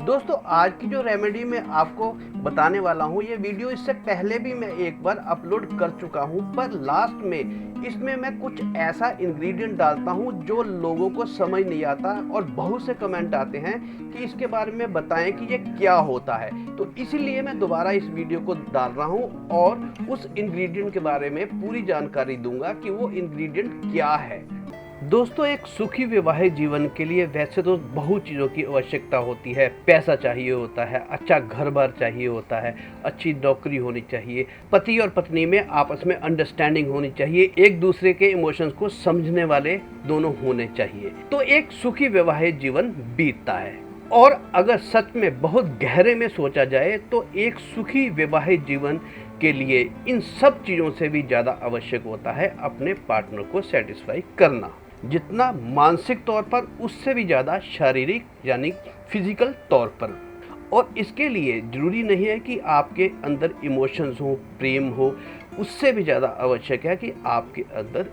दोस्तों आज की जो रेमेडी मैं आपको बताने वाला हूँ, ये वीडियो इससे पहले भी मैं एक बार अपलोड कर चुका हूँ, पर लास्ट में इसमें मैं कुछ ऐसा इंग्रेडिएंट डालता हूँ जो लोगों को समझ नहीं आता और बहुत से कमेंट आते हैं कि इसके बारे में बताएं कि ये क्या होता है। तो इसीलिए मैं दोबारा इस वीडियो को डाल रहा हूँ और उस इंग्रेडिएंट के बारे में पूरी जानकारी दूंगा कि वो इंग्रेडिएंट क्या है। दोस्तों एक सुखी वैवाहिक जीवन के लिए वैसे तो बहुत चीज़ों की आवश्यकता होती है। पैसा चाहिए होता है, अच्छा घर बार चाहिए होता है, अच्छी नौकरी होनी चाहिए, पति और पत्नी में आपस में अंडरस्टैंडिंग होनी चाहिए, एक दूसरे के इमोशंस को समझने वाले दोनों होने चाहिए, तो एक सुखी वैवाहिक जीवन बीतता है। और अगर सच में बहुत गहरे में सोचा जाए तो एक सुखी वैवाहिक जीवन के लिए इन सब चीज़ों से भी ज़्यादा आवश्यक होता है अपने पार्टनर को सेटिस्फाई करना, जितना मानसिक तौर पर उससे भी ज़्यादा शारीरिक यानी फिजिकल तौर पर। और इसके लिए ज़रूरी नहीं है कि आपके अंदर इमोशंस हो, प्रेम हो, उससे भी ज़्यादा आवश्यक है कि आपके अंदर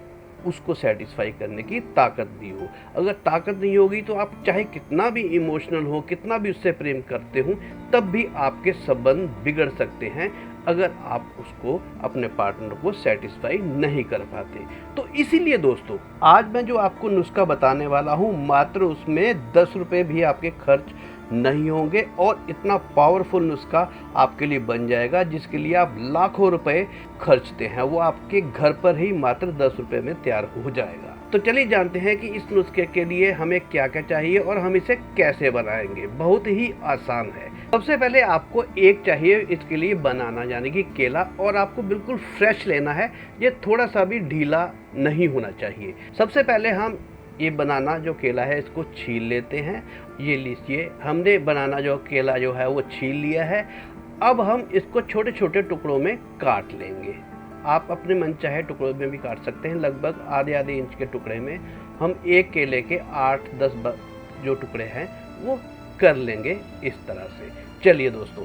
उसको सेटिस्फाई करने की ताकत भी हो। अगर ताकत नहीं होगी तो आप चाहे कितना भी इमोशनल हो, कितना भी उससे प्रेम करते हो, तब भी आपके संबंध बिगड़ सकते हैं अगर आप उसको अपने पार्टनर को सेटिस्फाई नहीं कर पाते। तो इसीलिए दोस्तों आज मैं जो आपको नुस्खा बताने वाला हूँ, मात्र उसमें 10 रुपये भी आपके खर्च नहीं होंगे और इतना पावरफुल नुस्खा आपके लिए बन जाएगा जिसके लिए आप लाखों रुपए खर्चते हैं, वो आपके घर पर ही मात्र 10 रुपये में तैयार हो जाएगा। तो चलिए जानते हैं कि इस नुस्खे के लिए हमें क्या क्या चाहिए और हम इसे कैसे बनाएंगे। बहुत ही आसान है। सबसे पहले आपको एक चाहिए इसके लिए बनाना, यानी कि केला, और आपको बिल्कुल फ्रेश लेना है, ये थोड़ा सा भी ढीला नहीं होना चाहिए। सबसे पहले हम ये बनाना जो केला है इसको छील लेते हैं। ये लीजिए, हमने बनाना जो केला जो है वो छील लिया है। अब हम इसको छोटे छोटे टुकड़ों में काट लेंगे। आप अपने मन चाहे टुकड़ों में भी काट सकते हैं। लगभग आधे आधे इंच के टुकड़े में हम एक केले के 8-10 जो टुकड़े हैं वो कर लेंगे इस तरह से। चलिए दोस्तों,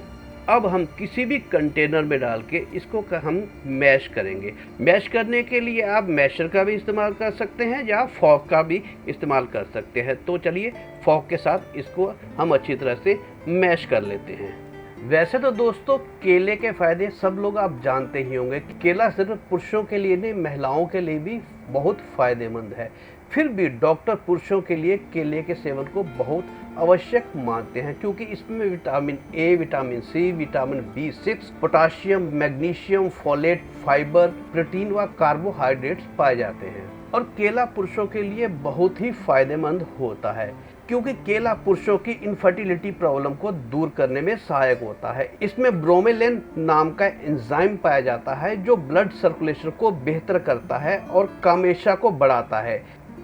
अब हम किसी भी कंटेनर में डाल के इसको हम मैश करेंगे। मैश करने के लिए आप मैशर का भी इस्तेमाल कर सकते हैं या फॉर्क का भी इस्तेमाल कर सकते हैं। तो चलिए फॉर्क के साथ इसको हम अच्छी तरह से मैश कर लेते हैं। वैसे तो दोस्तों केले के फ़ायदे सब लोग आप जानते ही होंगे। केला सिर्फ पुरुषों के लिए नहीं, महिलाओं के लिए भी बहुत फ़ायदेमंद है। फिर भी डॉक्टर पुरुषों के लिए केले के सेवन को बहुत आवश्यक मानते हैं क्योंकि इसमें vitamin A, vitamin C, vitamin B6, potassium, magnesium, folate, fibre, protein व कार्बोहाइड्रेट्स पाए जाते हैं। और केला पुरुषों के लिए बहुत ही फायदेमंद होता है क्योंकि केला पुरुषों की इनफर्टिलिटी प्रॉब्लम को दूर करने में सहायक होता है। इसमें ब्रोमेलिन नाम का एंजाइम पाया जाता है जो ब्लड सर्कुलेशन को बेहतर करता है और कामेशा को बढ़ाता है।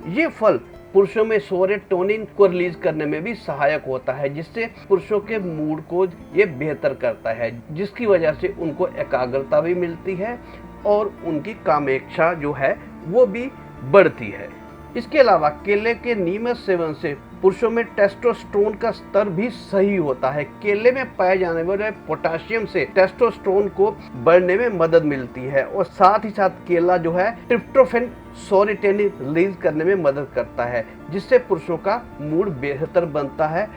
ये फल पुरुषों में सेरोटोनिन को रिलीज करने में भी सहायक होता है, जिससे पुरुषों के मूड को ये बेहतर करता है, जिसकी वजह से उनको एकाग्रता भी मिलती है और उनकी कामेक्षा जो है वो भी बढ़ती है। इसके अलावा केले के नियमित सेवन से पुरुषों में टेस्टोस्टेरोन का स्तर भी सही होता है। केले में पाए जाने वाले पोटाशियम से टेस्टोस्टेरोन को बढ़ने में मदद मिलती है और साथ ही साथ केला जो है ट्रिप्टोफैन सेरोटोनिन रिलीज करने में मदद करता है, जिससे पुरुषों का मूड बेहतर बनता है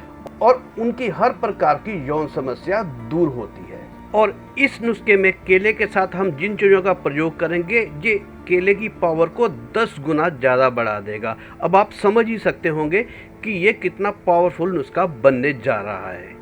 और उनकी हर प्रकार की यौन समस्या दूर होती है। और इस नुस्खे में केले के साथ हम जिन चीज़ों का प्रयोग करेंगे ये केले की पावर को 10 गुना ज़्यादा बढ़ा देगा। अब आप समझ ही सकते होंगे कि ये कितना पावरफुल नुस्खा बनने जा रहा है।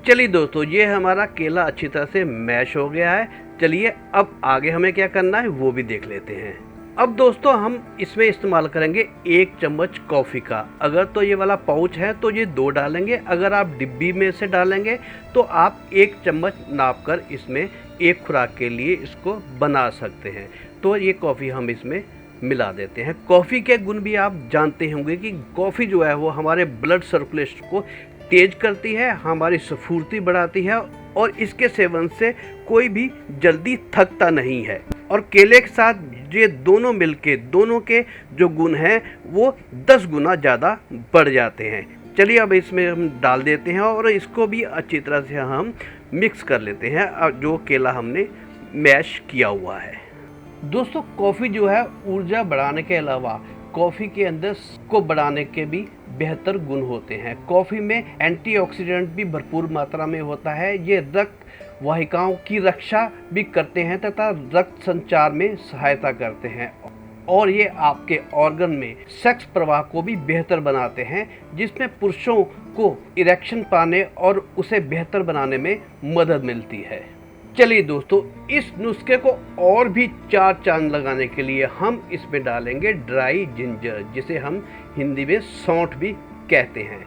चलिए दोस्तों, ये हमारा केला अच्छी तरह से मैश हो गया है। चलिए अब आगे हमें क्या करना है वो भी देख लेते हैं। अब दोस्तों हम इसमें इस्तेमाल करेंगे 1 चम्मच कॉफ़ी का। अगर तो ये वाला पाउच है तो ये 2 डालेंगे, अगर आप डिब्बी में से डालेंगे तो आप 1 चम्मच नाप कर इसमें एक खुराक के लिए इसको बना सकते हैं। तो ये कॉफ़ी हम इसमें मिला देते हैं। कॉफ़ी के गुण भी आप जानते होंगे कि कॉफ़ी जो है वो हमारे ब्लड सर्कुलेशन को तेज करती है, हमारी स्फूर्ति बढ़ाती है और इसके सेवन से कोई भी जल्दी थकता नहीं है। और केले के साथ ये दोनों मिलके दोनों के जो गुण हैं वो 10 गुना ज़्यादा बढ़ जाते हैं। चलिए अब इसमें हम डाल देते हैं और इसको भी अच्छी तरह से हम मिक्स कर लेते हैं जो केला हमने मैश किया हुआ है। दोस्तों कॉफ़ी जो है ऊर्जा बढ़ाने के अलावा कॉफ़ी के अंदर को बढ़ाने के भी बेहतर गुण होते हैं। कॉफ़ी में एंटीऑक्सीडेंट भी भरपूर मात्रा में होता है। ये रक्त वाहिकाओं की रक्षा भी करते हैं तथा रक्त संचार में सहायता करते हैं और ये आपके ऑर्गन में सेक्स प्रवाह को भी बेहतर बनाते हैं, जिसमें पुरुषों को इरेक्शन पाने और उसे बेहतर बनाने में मदद मिलती है। चलिए दोस्तों, इस नुस्खे को और भी 4 चांद लगाने के लिए हम इसमें डालेंगे ड्राई जिंजर, जिसे हम हिंदी में सौंठ भी कहते हैं।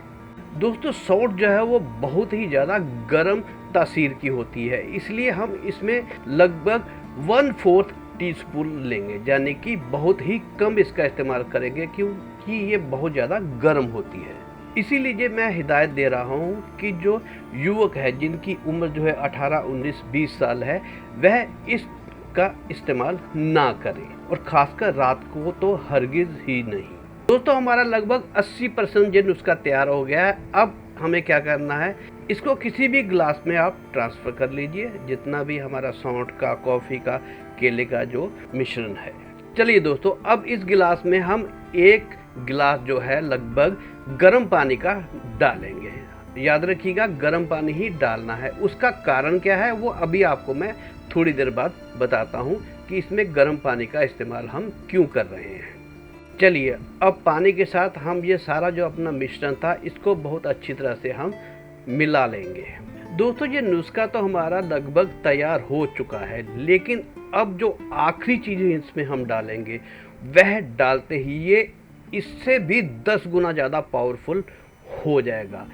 दोस्तों, सौंठ जो है वो बहुत ही ज़्यादा गर्म तासीर की होती है, इसलिए हम इसमें लगभग 1/4 टीस्पून लेंगे, यानी कि बहुत ही कम इसका इस्तेमाल करेंगे क्योंकि ये बहुत ज़्यादा गर्म होती है। इसीलिए मैं हिदायत दे रहा हूँ कि जो युवक है जिनकी उम्र जो है 18, 19, 20 साल है, वह इसका इस्तेमाल ना करें और ख़ासकर रात को तो हरगिज़ ही नहीं। दोस्तों, हमारा लगभग 80% ये नुस्खा तैयार हो गया है। अब हमें क्या करना है, इसको किसी भी गिलास में आप ट्रांसफ़र कर लीजिए, जितना भी हमारा सौंठ का, कॉफ़ी का, केले का जो मिश्रण है। चलिए दोस्तों, अब इस गिलास में हम 1 गिलास जो है लगभग गर्म पानी का डालेंगे। याद रखिएगा, गर्म पानी ही डालना है। उसका कारण क्या है वो अभी आपको मैं थोड़ी देर बाद बताता हूँ कि इसमें गर्म पानी का इस्तेमाल हम क्यों कर रहे हैं। चलिए, अब पानी के साथ हम ये सारा जो अपना मिश्रण था इसको बहुत अच्छी तरह से हम मिला लेंगे। दोस्तों, ये नुस्खा तो हमारा लगभग तैयार हो चुका है, लेकिन अब जो आखिरी चीज़ें इसमें हम डालेंगे वह डालते ही ये इससे भी 10 गुना ज़्यादा पावरफुल हो जाएगा।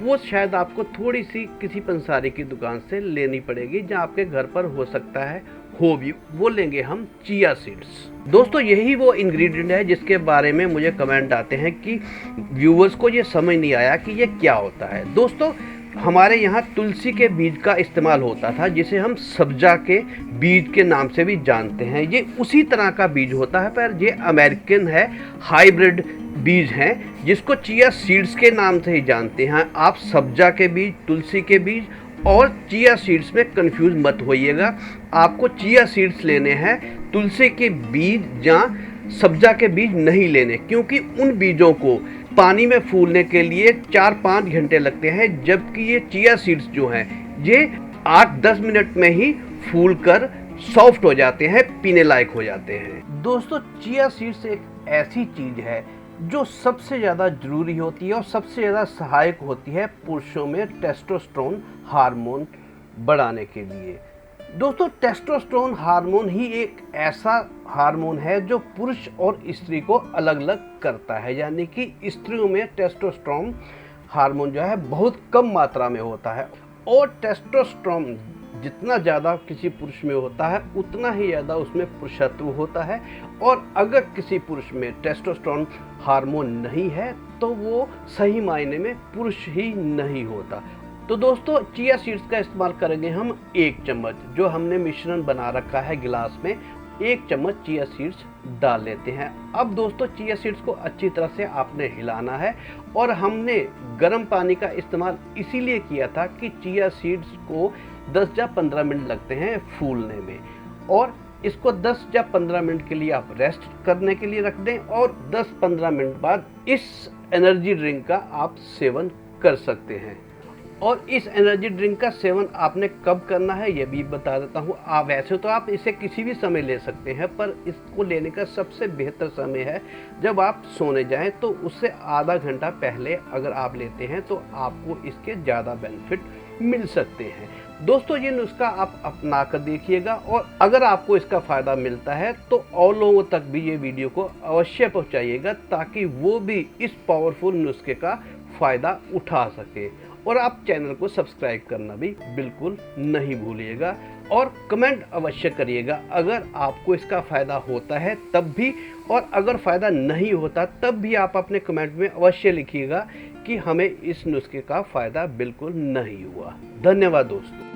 वो शायद आपको थोड़ी सी किसी पंसारी की दुकान से लेनी पड़ेगी, जहाँ आपके घर पर हो सकता है हो भी। वो लेंगे हम चिया सीड्स। दोस्तों, यही वो इंग्रेडिएंट है जिसके बारे में मुझे कमेंट आते हैं कि व्यूवर्स को ये समझ नहीं आया कि ये क्या होता है। दोस्तों, हमारे यहाँ तुलसी के बीज का इस्तेमाल होता था, जिसे हम सब्जा के बीज के नाम से भी जानते हैं। ये उसी तरह का बीज होता है, पर ये अमेरिकन है, हाइब्रिड बीज हैं, जिसको चिया सीड्स के नाम से ही जानते हैं। आप सब्जा के बीज, तुलसी के बीज और चिया सीड्स में कंफ्यूज मत होइएगा। आपको चिया सीड्स लेने हैं, तुलसी के बीज या सब्जा के बीज नहीं लेने, क्योंकि उन बीजों को पानी में फूलने के लिए 4-5 घंटे लगते हैं, जबकि ये चिया सीड्स जो हैं ये 8-10 मिनट में ही फूल कर सॉफ्ट हो जाते हैं, पीने लायक हो जाते हैं। दोस्तों, चिया सीड्स एक ऐसी चीज़ है जो सबसे ज़्यादा ज़रूरी होती है और सबसे ज़्यादा सहायक होती है पुरुषों में टेस्टोस्टेरोन हार्मोन बढ़ाने के लिए। दोस्तों, टेस्टोस्टेरोन हार्मोन ही एक ऐसा हार्मोन है जो पुरुष और स्त्री को अलग अलग करता है, यानी कि स्त्रियों में टेस्टोस्टेरोन हार्मोन जो है बहुत कम मात्रा में होता है और टेस्टोस्टेरोन जितना ज़्यादा किसी पुरुष में होता है उतना ही ज़्यादा उसमें पुरुषत्व होता है। और अगर किसी पुरुष में टेस्टोस्टेरोन हार्मोन नहीं है तो वो सही मायने में पुरुष ही नहीं होता। तो दोस्तों, चिया सीड्स का इस्तेमाल करेंगे हम 1 चम्मच। जो हमने मिश्रण बना रखा है गिलास में, 1 चम्मच चिया सीड्स डाल लेते हैं। अब दोस्तों, चिया सीड्स को अच्छी तरह से आपने हिलाना है और हमने गर्म पानी का इस्तेमाल इसीलिए किया था कि चिया सीड्स को 10 या 15 मिनट लगते हैं फूलने में, और इसको 10 या 15 मिनट के लिए आप रेस्ट करने के लिए रख दें और 10-15 मिनट बाद इस एनर्जी ड्रिंक का आप सेवन कर सकते हैं। और इस एनर्जी ड्रिंक का सेवन आपने कब करना है ये भी बता देता हूँ। आप वैसे तो आप इसे किसी भी समय ले सकते हैं, पर इसको लेने का सबसे बेहतर समय है जब आप सोने जाएं, तो उससे आधा घंटा पहले अगर आप लेते हैं तो आपको इसके ज़्यादा बेनिफिट मिल सकते हैं। दोस्तों, ये नुस्खा आप अपना कर देखिएगा और अगर आपको इसका फ़ायदा मिलता है तो और लोगों तक भी ये वीडियो को अवश्य पहुँचाइएगा, ताकि वो भी इस पावरफुल नुस्खे का फ़ायदा उठा सके। और आप चैनल को सब्सक्राइब करना भी बिल्कुल नहीं भूलिएगा और कमेंट अवश्य करिएगा अगर आपको इसका फ़ायदा होता है तब भी, और अगर फ़ायदा नहीं होता तब भी आप अपने कमेंट में अवश्य लिखिएगा कि हमें इस नुस्खे का फ़ायदा बिल्कुल नहीं हुआ। धन्यवाद दोस्तों।